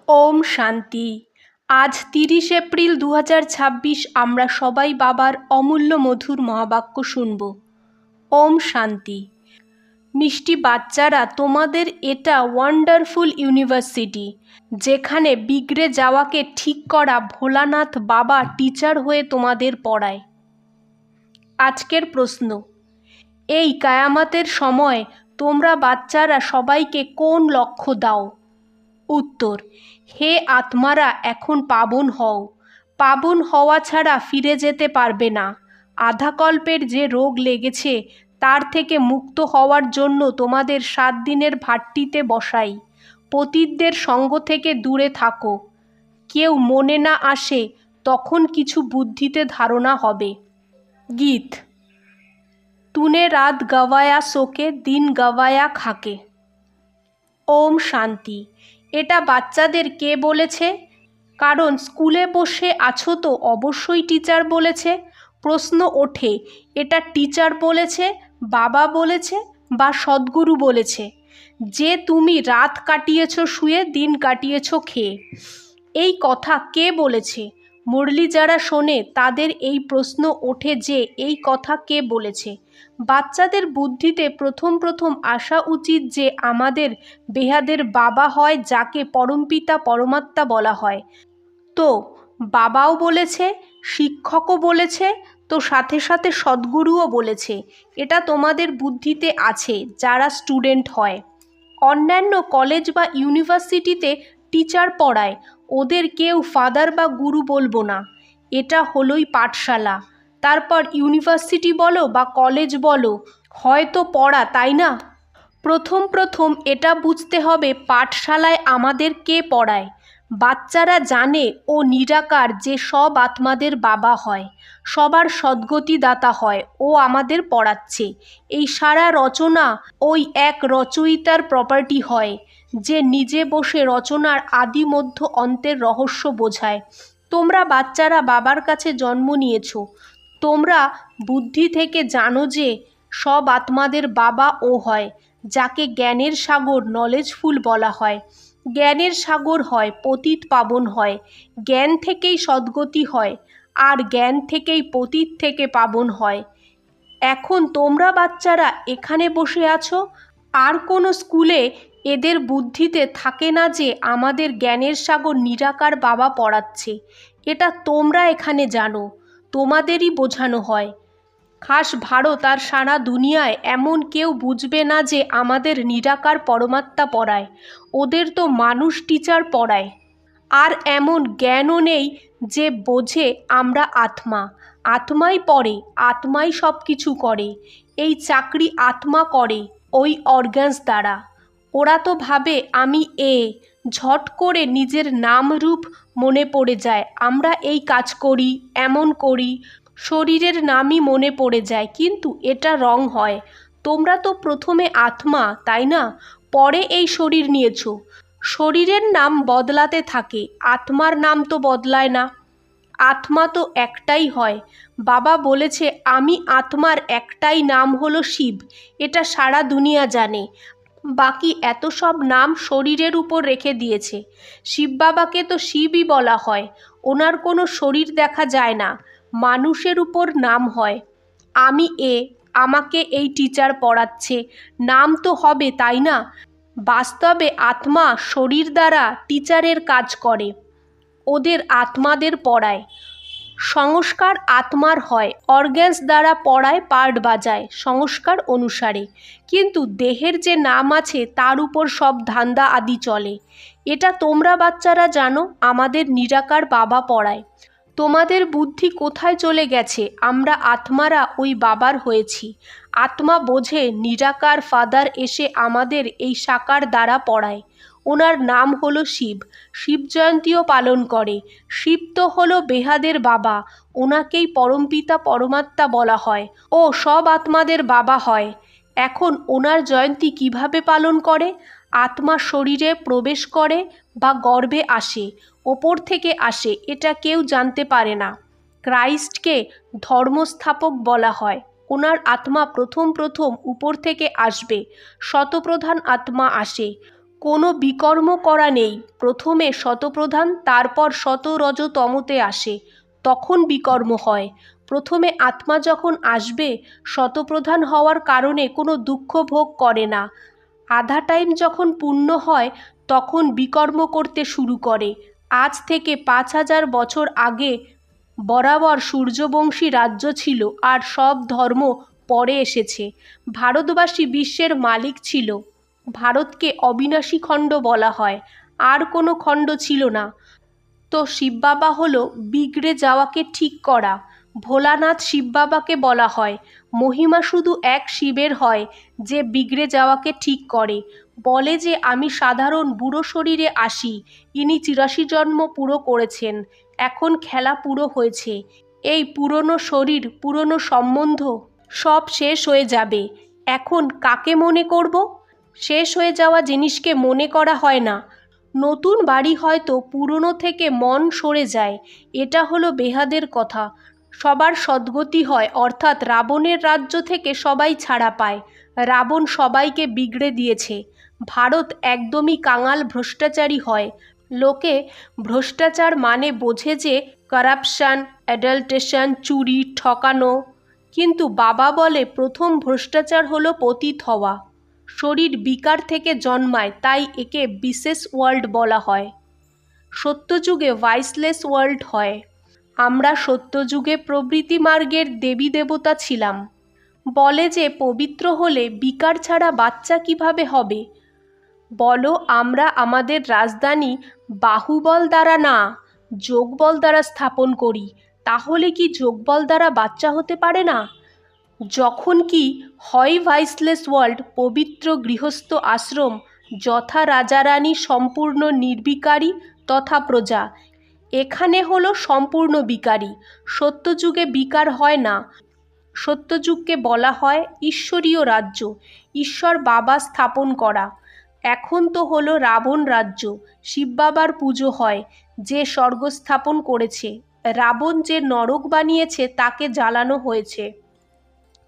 ওম শান্তি। আজ 30 এপ্রিল 2026 আমরা সবাই বাবার অমূল্য মধুর মহাবাক্য শুনব। ওম শান্তি। মিষ্টি বাচ্চারা, তোমাদের এটা ওয়ান্ডারফুল ইউনিভার্সিটি, যেখানে বিগড়ে যাওয়াকে ঠিক করা ভোলানাথ বাবা টিচার হয়ে তোমাদের পড়ায়। আজকের প্রশ্ন, এই কায়ামাতের সময় তোমরা বাচ্চারা সবাইকে কোন লক্ষ্য দাও? উত্তর, হে আত্মারা, এখন পাবন হও। পাবন হওয়া ছাড়া ফিরে যেতে পারবে না। আধাকল্পের যে রোগ লেগেছে তার থেকে মুক্ত হওয়ার জন্য তোমাদের 7 দিনের ভাট্টিতে বসাই। পতিতদের সঙ্গ থেকে দূরে থাকো। কেউ মনে না আসে তখন কিছু বুদ্ধিতে ধারণা হবে। গীত। তুনে রাত গওয়ায়া সোকে, দিন গওয়ায়া খাকে। ওম শান্তি। এটা বাচ্চাদের কে বলেছে? কারণ স্কুলে বসে আছো তো অবশ্যই টিচার বলেছে। প্রশ্ন ওঠে, এটা টিচার বলেছে, বাবা বলেছে, বা সদ্গুরু বলেছে যে তুমি রাত কাটিয়েছ শুয়ে, দিন কাটিয়েছ খেয়ে? এই কথা কে বলেছে? মুরলি যারা শোনে তাদের এই প্রশ্ন ওঠে যে এই কথা কে বলেছে। বাচ্চাদের বুদ্ধিতে প্রথম প্রথম আসা উচিত যে আমাদের বেহাদের বাবা হয়, যাকে পরমপিতা পরমাত্মা বলা হয়। তো বাবাও বলেছে, শিক্ষকও বলেছে, তো সাথে সাথে সদ্গুরুও বলেছে। এটা তোমাদের বুদ্ধিতে আছে যারা স্টুডেন্ট হয়। অন্যান্য কলেজ বা ইউনিভার্সিটিতে টিচার পড়ায়, ওদের কেউ ফাদার বা গুরু বলবো না। এটা হলোই পাঠশালা। তারপর ইউনিভার্সিটি বলো বা কলেজ বলো, হয়তো পড়া, তাই না? প্রথম প্রথম এটা বুঝতে হবে পাঠশালায় আমাদের কে পড়ায়। বাচ্চারা জানে ও নিরাকার, যে সব আত্মাদের বাবা হয়, সবার সদ্গতি দাতা হয়, ও আমাদের পড়াচ্ছে। এই সারা রচনা ওই এক রচয়িতার প্রপার্টি হয়, যে নিজে বসে রচনার আদি মধ্য অন্তের রহস্য বোঝায়। তোমরা বাচ্চারা বাবার কাছে জন্ম নিয়েছ। তোমরা বুদ্ধি থেকে জানো যে সব আত্মাদের বাবা ও হয়, যাকে জ্ঞানের সাগর নলেজফুল বলা হয়। জ্ঞানের সাগর হয়, পতিত পাবন হয়। জ্ঞান থেকেই সদ্গতি হয়, আর জ্ঞান থেকেই পতিত থেকে পাবন হয়। এখন তোমরা বাচ্চারা এখানে বসে আছো, আর কোনো স্কুলে এদের বুদ্ধিতে থাকে না যে আমাদের জ্ঞানের সাগর নিরাকার বাবা পড়াচ্ছে। এটা তোমরা এখানে জানো, তোমাদেরই বোঝানো হয়। খাস ভারত আর সারা দুনিয়ায় এমন কেউ বুঝবে না যে আমাদের নিরাকার পরমাত্মা পড়ায়। ওদের তো মানুষ টিচার পড়ায়। আর এমন জ্ঞানও নেই যে বোঝে আমরা আত্মা। আত্মাই পড়ে, আত্মাই সব কিছু করে। এই চাকরি আত্মা করে ওই অর্গ্যানস দ্বারা। ওরা তো ভাবে আমি ঝট করে নিজের নাম রূপ মনে পড়ে যায়। আমরা এই কাজ করি, এমন করি, শরীরের নামই মনে পড়ে যায়, কিন্তু এটা রং হয়। তোমরা তো প্রথমে আত্মা, তাই না? পরে এই শরীর নিয়েছো। শরীরের নাম বদলাতে থাকে, আত্মার নাম তো বদলায় না। আত্মা তো একটাই হয়। বাবা বলেছে আমি আত্মার একটাই নাম হলো শিব। এটা সারা দুনিয়া জানে। বাকি এত সব নাম শরীরের উপর রেখে দিয়েছে। শিব বাবাকে তো শিবই বলা হয়। ওনার কোনো শরীর দেখা যায় না, মানুষের উপর নাম হয়। আমি আমাকে এই টিচার পড়াচ্ছে, নাম তো হবে, তাই না? বাস্তবে আত্মা শরীর দ্বারা টিচারের কাজ করে, ওদের আত্মাদের পড়ায়। সংস্কার আত্মার হয়, অর্গ্যানস দ্বারা পড়ায়, পার্ট বাজায় সংস্কার অনুসারে। কিন্তু দেহের যে নাম আছে তার উপর সব ধান্দা আদি চলে। এটা তোমরা বাচ্চারা জানো, আমাদের নিরাকার বাবা পড়ায়। তোমাদের বুদ্ধি কোথায় চলে গেছে? আমরা আত্মারা ওই বাবার হয়েছি। আত্মা বোঝে নিরাকার ফাদার এসে আমাদের এই সাকার দ্বারা পড়ায়। ওনার নাম হলো শিব। শিব জয়ন্তীও পালন করে। শিব তো হলো বেহাদের বাবা, ওনাকেই পরমপিতা পরমাত্মা বলা হয়। ও সব আত্মাদের বাবা হয়। এখন ওনার জয়ন্তী কিভাবে পালন করে? আত্মা শরীরে প্রবেশ করে বা গর্ভে আসে, ওপর থেকে আসে, এটা কেউ জানতে পারে না। ক্রাইস্টকে ধর্মস্থাপক বলা হয়। ওনার আত্মা প্রথম প্রথম উপর থেকে আসবে, শতপ্রধান আত্মা আসে। কোনো বিকর্ম করা নেই। প্রথমে শতপ্রধান, তারপর শতরজতমতে আসে, তখন বিকর্ম হয়। প্রথমে আত্মা যখন আসবে, শতপ্রধান হওয়ার কারণে কোনো দুঃখ ভোগ করে না। আধা টাইম যখন পূর্ণ হয়, তখন বিকর্ম করতে শুরু করে। আজ থেকে 5,000 বছর আগে বরাবর সূর্যবংশী রাজ্য ছিল, আর সব ধর্ম পরে এসেছে। ভারতবাসী বিশ্বের মালিক ছিল। ভারতকে অবিনাশী খণ্ড বলা হয়, আর কোনো খণ্ড ছিল না। তো শিববাবা হলো বিগড়ে যাওয়াকে ঠিক করা। ভোলানাথ শিববাবাকে বলা হয়। মহিমা শুধু এক শিবের হয়, যে বিগড়ে যাওয়াকে ঠিক করে। বলে যে আমি সাধারণ বুড়ো শরীরে আসি, ইনি 84 জন্ম পুরো করেছেন, এখন খেলা পুরো হয়েছে। এই পুরনো শরীর, পুরনো সম্বন্ধ সব শেষ হয়ে যাবে। এখন কাকে মনে করব? শেষ হয়ে যাওয়া জিনিসকে মনে করা হয় না। নতুন বাড়ি হয়তো পুরনো থেকে মন সরে যায়, এটা হলো বেহাদের কথা। সবার সদ্গতি হয়, অর্থাৎ রাবণের রাজ্য থেকে সবাই ছাড়া পায়। রাবণ সবাইকে বিগড়ে দিয়েছে। ভারত একদমই কাঙাল ভ্রষ্টাচারী হয়। লোকে ভ্রষ্টাচার মানে বোঝে যে কারাপশান, অ্যাডাল্টেশন, চুরি, ঠকানো। কিন্তু বাবা বলে প্রথম ভ্রষ্টাচার হলো পতিত হওয়া। শরীর বিকার থেকে জন্মায়, তাই একে বিশেষ ওয়ার্ল্ড বলা হয়। সত্যযুগে ভাইসলেস ওয়ার্ল্ড হয়। আমরা সত্যযুগে প্রবৃত্তি মার্গের দেবী দেবতা ছিলাম। বলে যে পবিত্র হলে বিকার ছাড়া বাচ্চা কিভাবে হবে? বলো আমরা আমাদের রাজধানী বাহুবল দ্বারা না, যোগবল দ্বারা স্থাপন করি। তাহলে কি যোগবল দ্বারা বাচ্চা হতে পারে না? যখন কি হয় ভাইসলেস ওয়ার্ল্ড, পবিত্র গৃহস্থ আশ্রম, যথা রাজারানী সম্পূর্ণ নির্বিকারী তথা প্রজা। এখানে হলো সম্পূর্ণ বিকারী। সত্যযুগে বিকার হয় না। সত্যযুগকে বলা হয় ঈশ্বরীয় রাজ্য, ঈশ্বর বাবা স্থাপন করা। এখন তো হলো রাবণ রাজ্য। শিব বাবার পুজো হয়, যে স্বর্গ স্থাপন করেছে। রাবণ যে নরক বানিয়েছে, তাকে জ্বালানো হয়েছে।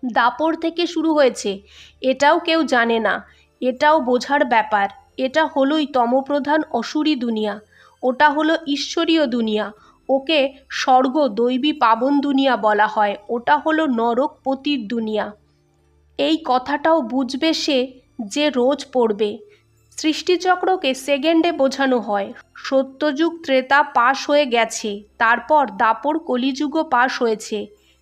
দাপর থেকে শুরু হয়েছে, এটাও কেউ জানে না। এটাও বোঝার ব্যাপার। এটা হলোই তমপ্রধান অসুরী দুনিয়া, ওটা হলো ঈশ্বরীয় দুনিয়া। ওকে স্বর্গ দৈবী পাবন দুনিয়া বলা হয়। ওটা হলো নরক পতির দুনিয়া। এই কথাটাও বুঝবে সে যে রোজ পড়বে। সৃষ্টিচক্রকে সেকেন্ডে বোঝানো হয়। সত্যযুগ ত্রেতা পাশ হয়ে গেছে, তারপর দাপর কলিযুগও পাশ হয়েছে।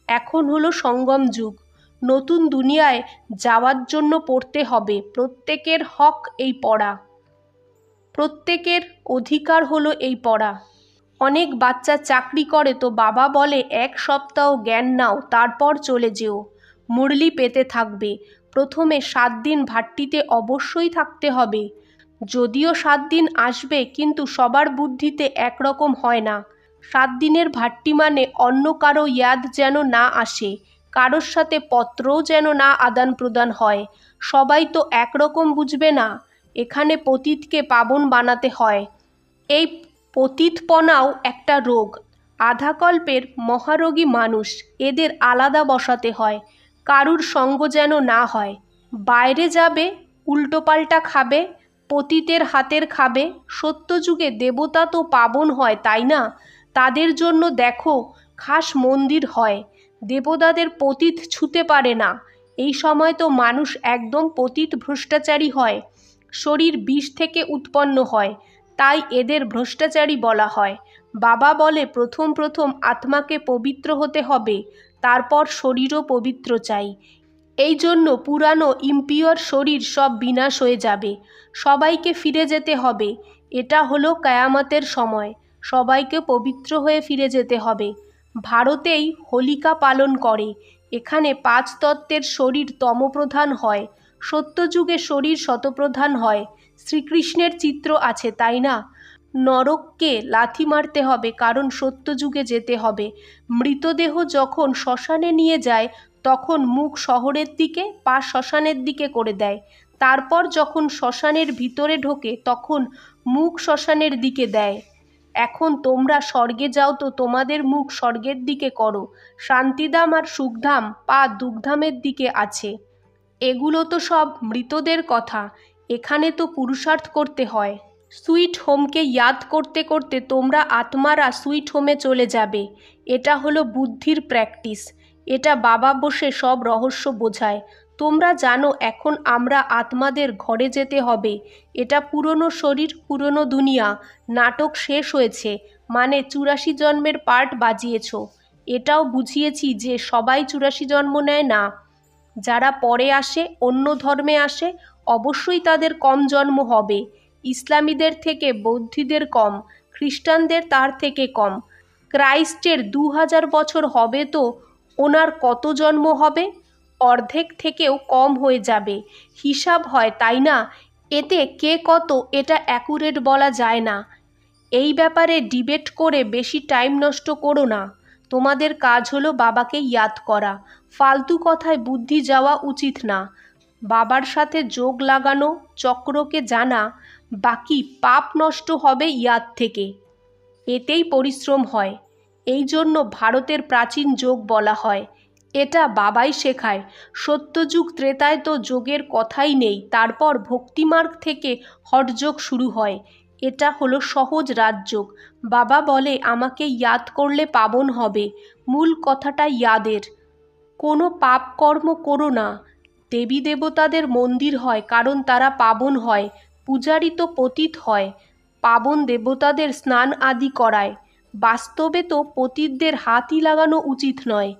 এখন হলো সঙ্গম যুগ। নতুন দুনিয়ায় যাওয়ার জন্য পড়তে হবে। প্রত্যেকের হক এই পড়া, প্রত্যেকের অধিকার হলো এই পড়া। অনেক বাচ্চা চাকরি করে, তো বাবা বলে 1 সপ্তাহ জ্ঞান নাও, তারপর চলে যেও। মুরলি পেতে থাকবে। প্রথমে 7 দিন ভাট্টিতে অবশ্যই থাকতে হবে। যদিও 7 দিন আসবে, কিন্তু সবার বুদ্ধিতে একরকম হয় না। 7 দিনের ভাট্টি মানে অন্য কারো ইয়াদ যেন না আসে, কারোর সাথে পত্রও যেন না আদান প্রদান হয়। সবাই তো একরকম বুঝবে না। এখানে পতিতকে পাবন বানাতে হয়। এই পতিতপনাও একটা রোগ। আধাকল্পের মহারোগী মানুষ, এদের আলাদা বসাতে হয়। কারুর সঙ্গ যেন না হয়। বাইরে যাবে, উল্টোপাল্টা খাবে, পতিতের হাতের খাবে। সত্যযুগে দেবতা তো পাবন হয়, তাই না? তাদের জন্য দেখো খাস মন্দির হয়। দেবতাদের পতিত ছুতে পারে না। এই সময় তো মানুষ একদম পতিত ভ্রষ্টাচারী হয়। শরীর বিষ থেকে উৎপন্ন হয়, তাই এদের ভ্রষ্টাচারী বলা হয়। বাবা বলে প্রথম প্রথম আত্মাকে পবিত্র হতে হবে, তারপর শরীরও পবিত্র চাই। এই জন্য পুরানো ইম্পিওর শরীর সব বিনাশ হয়ে যাবে। সবাইকে ফিরে যেতে হবে। এটা হলো কায়ামতের সময়। সবাইকে পবিত্র হয়ে ফিরে যেতে হবে। ভারতেই হোলিকা পালন করে। এখানে 5 তত্ত্বের শরীর তমপ্রধান হয়। সত্যযুগে শরীর শতপ্রধান হয়। শ্রীকৃষ্ণের চিত্র আছে, তাই না? নরককে লাথি মারতে হবে, কারণ সত্যযুগে যেতে হবে। মৃতদেহ যখন শ্মশানে নিয়ে যায়, তখন মুখ শহরের দিকে, পা শ্মশানের দিকে করে দেয়। তারপর যখন শ্মশানের ভিতরে ঢোকে, তখন মুখ শ্মশানের দিকে দেয়। এখন তোমরা স্বর্গে যাও, তো তোমাদের মুখ স্বর্গের দিকে করো। শান্তিধাম আর সুখধাম পা দুঃখধামের দিকে আছে। এগুলো তো সব মৃতদের কথা। এখানে তো পুরুষার্থ করতে হয়। সুইট হোমকে ইয়াদ করতে করতে তোমরা আত্মারা সুইট হোমে চলে যাবে। এটা হলো বুদ্ধির প্র্যাকটিস। এটা বাবা বসে সব রহস্য বোঝায়। তোমরা জানো এখন আমরা আত্মাদের ঘরে যেতে হবে। এটা পুরনো শরীর, পুরনো দুনিয়া। নাটক শেষ হয়েছে, মানে 84 জন্মের পার্ট বাজিয়েছ। এটাও বুঝিয়েছি যে সবাই 84 জন্ম নেয় না। যারা পরে আসে, অন্য ধর্মে আসে, অবশ্যই তাদের কম জন্ম হবে। ইসলামীদের থেকে বৌদ্ধদের কম, খ্রিস্টানদের তার থেকে কম। ক্রাইস্টের 2000 বছর হবে তো ওনার কত জন্ম হবে? অর্ধেক থেকেও কম হয়ে যাবে। হিসাব হয়, তাই না? এতে কে কত এটা অ্যাকুরেট বলা যায় না। এই ব্যাপারে ডিবেট করে বেশি টাইম নষ্ট করো না। তোমাদের কাজ হলো বাবাকে ইয়াদ করা। ফালতু কথায় বুদ্ধি যাওয়া উচিত না। বাবার সাথে যোগ লাগানো, চক্রকে জানা, বাকি পাপ নষ্ট হবে ইয়াদ থেকে। এতেই পরিশ্রম হয়। এই জন্য ভারতের প্রাচীন যোগ বলা হয়। এটা বাবাই শেখায়। সত্যযুগ ত্রেতায় তো যোগের কথাই নেই। তারপর ভক্তিমার্গ থেকে হঠযোগ শুরু হয়। এটা হলো সহজ রাজযোগ। বাবা বলে আমাকে ইয়াদ করলে পাবন হবে। মূল কথাটা ইয়াদের। কোনো পাপ কর্ম করো না। দেবী দেবতাদের মন্দির হয় কারণ তারা পাবন হয়। পূজারী তো পতিত হয়। পাবন দেবতাদের স্নান আদি করায়। বাস্তবে তো পতিতদের হাতই লাগানো উচিত নয়।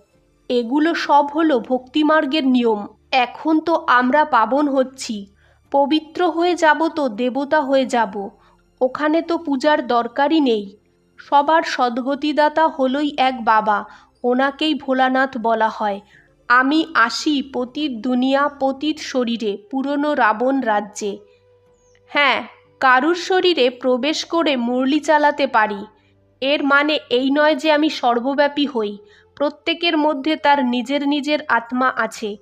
এগুলো সব হলো ভক্তিমার্গের নিয়ম। এখন তো আমরা পাবন হচ্ছি, পবিত্র হয়ে যাব তো দেবতা হয়ে যাব। ওখানে তো পূজার দরকারই নেই। সবার সদ্গতিদাতা হলোই এক বাবা, ওনাকেই ভোলানাথ বলা হয়। আমি আসি পতিত দুনিয়া, পতিত শরীরে, পুরনো রাবণ রাজ্যে। হ্যাঁ, কারুর শরীরে প্রবেশ করে মুরলি চালাতে পারি। এর মানে এই নয় যে আমি সর্বব্যাপী হই। প্রত্যেকের মধ্যে তার নিজের নিজের আত্মা আছে।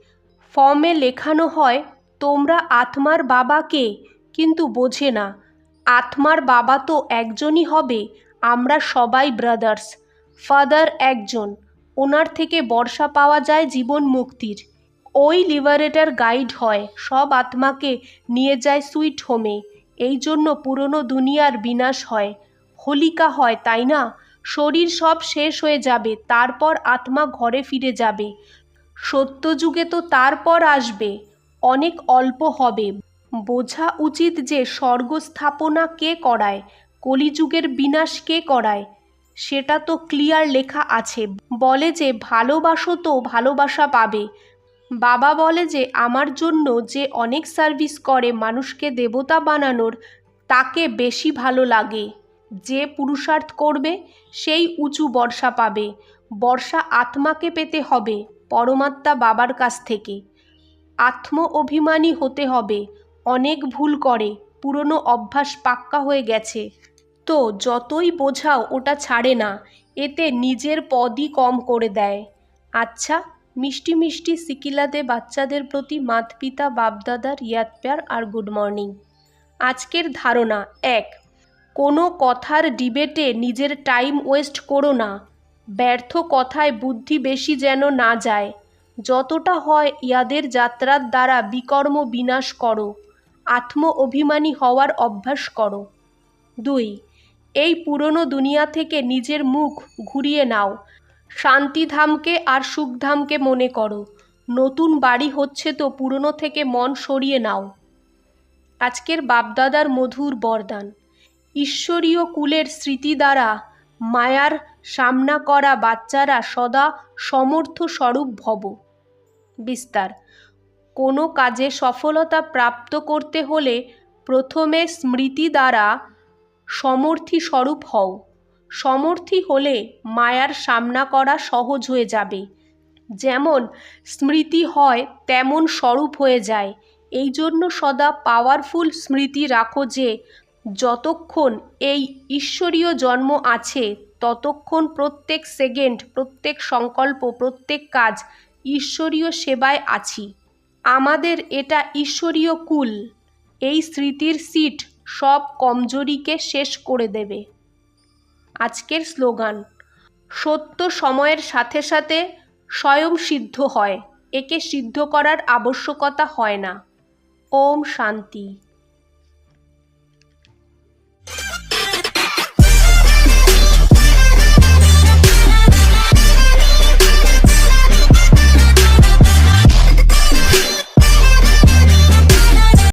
ফর্মে লেখানো হয় তোমরা আত্মার বাবা কে, কিন্তু বোঝে না। আত্মার বাবা তো একজনই হবে। আমরা সবাই ব্রাদার্স। ফাদার একজন, ওনার থেকে বর্ষা পাওয়া যায় জীবন মুক্তির। ওই লিবারেটর গাইড হয়, সব আত্মাকে নিয়ে যায় সুইট হোমে। এই জন্য পুরনো দুনিয়ার বিনাশ হয়, হোলিকা হয়, তাই না? শরীর সব শেষ হয়ে যাবে, তারপর আত্মা ঘরে ফিরে যাবে। সত্যযুগে তো তারপর আসবে, অনেক অল্প হবে। বোঝা উচিত যে স্বর্গ স্থাপনা কে করায়, কলিযুগের বিনাশ কে করায়। সেটা তো ক্লিয়ার লেখা আছে। বলে যে ভালোবাসো তো ভালোবাসা পাবে। বাবা বলে যে আমার জন্য যে অনেক সার্ভিস করে মানুষকে দেবতা বানানোর, তাকে বেশি ভালো লাগে। যে পুরুষার্থ করবে সেই উঁচু বর্ষা পাবে। বর্ষা আত্মাকে পেতে হবে পরমাত্মা বাবার কাছ থেকে। আত্ম অভিমানী হতে হবে। অনেক ভুল করে, পুরনো অভ্যাস পাক্কা হয়ে গেছে। তো যতই বোঝাও ওটা ছাড়ে না। এতে নিজের পদই কম করে দেয়। আচ্ছা, মিষ্টি মিষ্টি সিকিলাদে বাচ্চাদের প্রতি মাত পিতা বাপদাদার ইয়াদ প্যার আর গুড মর্নিং। আজকের ধারণা 1, কোনো কথার ডিবেটে নিজের টাইম ওয়েস্ট করো না। ব্যর্থ কথায় বুদ্ধি বেশি যেন না যায়। যতটা হয় ইয়াদের যাত্রার দ্বারা বিকর্ম বিনাশ করো। আত্ম অভিমানী হওয়ার অভ্যাস করো। 2, এই পুরনো দুনিয়া থেকে নিজের মুখ ঘুরিয়ে নাও। শান্তিধামকে আর সুখধামকে মনে করো। নতুন বাড়ি হচ্ছে তো পুরনো থেকে মন সরিয়ে নাও। আজকের বাপদাদার মধুর বরদান। ঈশ্বরীয় কুলের স্মৃতি দ্বারা মায়ার সামনা করা বাচ্চারা সদা সমর্থ স্বরূপ ভব। বিস্তার। কোনো কাজে সফলতা প্রাপ্ত করতে হলে প্রথমে স্মৃতি দ্বারা সমর্থী স্বরূপ হও। সমর্থী হলে মায়ার সামনা করা সহজ হয়ে যাবে। যেমন স্মৃতি হয় তেমন স্বরূপ হয়ে যায়। এই জন্য সদা পাওয়ারফুল স্মৃতি রাখো যে যতক্ষণ এই ঈশ্বরীয় জন্ম আছে ততক্ষণ প্রত্যেক সেকেন্ড, প্রত্যেক সংকল্প, প্রত্যেক কাজ ঈশ্বরীয় সেবায় আছি। আমাদের এটা ঈশ্বরীয় কুল। এই স্মৃতির সিট সব কমজোরিকে শেষ করে দেবে। আজকের স্লোগান, সত্য সময়ের সাথে সাথে স্বয়ং সিদ্ধ হয়। একে সিদ্ধ করার আবশ্যকতা হয় না। ওম শান্তি।